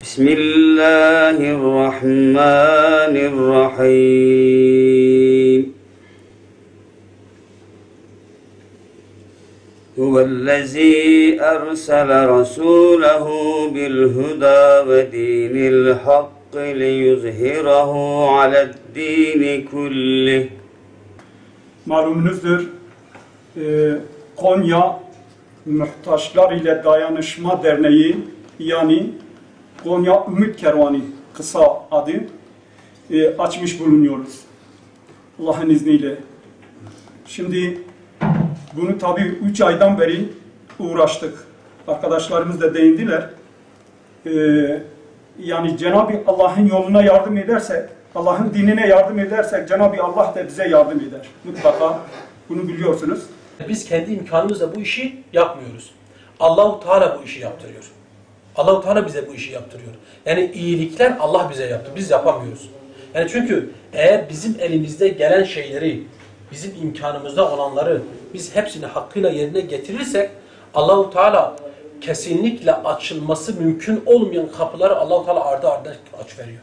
Bismillahirrahmanirrahim. Huvellezî ersele rasûlehu bilhudâ ve dînil hakkı liyuzhirahu ale'd-dîni kullih. Malumunuzdur, Konya Muhtaçlar ile Dayanışma Derneği, yani Konya Ümit Kervanı kısa adı, açmış bulunuyoruz. Allah'ın izniyle. Şimdi bunu tabii 3 aydan beri uğraştık. Arkadaşlarımız da değindiler. Yani Cenab-ı Allah'ın yoluna yardım edersek, Allah'ın dinine yardım edersek Cenab-ı Allah da bize yardım eder. Mutlaka bunu biliyorsunuz. Biz kendi imkanımızla bu işi yapmıyoruz. Allahu Teala bu işi yaptırıyor. Allahu Teala bize bu işi yaptırıyor. Yani iyilikler Allah bize yaptı. Biz yapamıyoruz. Yani çünkü eğer bizim elimizde gelen şeyleri, bizim imkanımızda olanları biz hepsini hakkıyla yerine getirirsek Allahu Teala kesinlikle açılması mümkün olmayan kapıları Allahu Teala ardı ardına aç veriyor.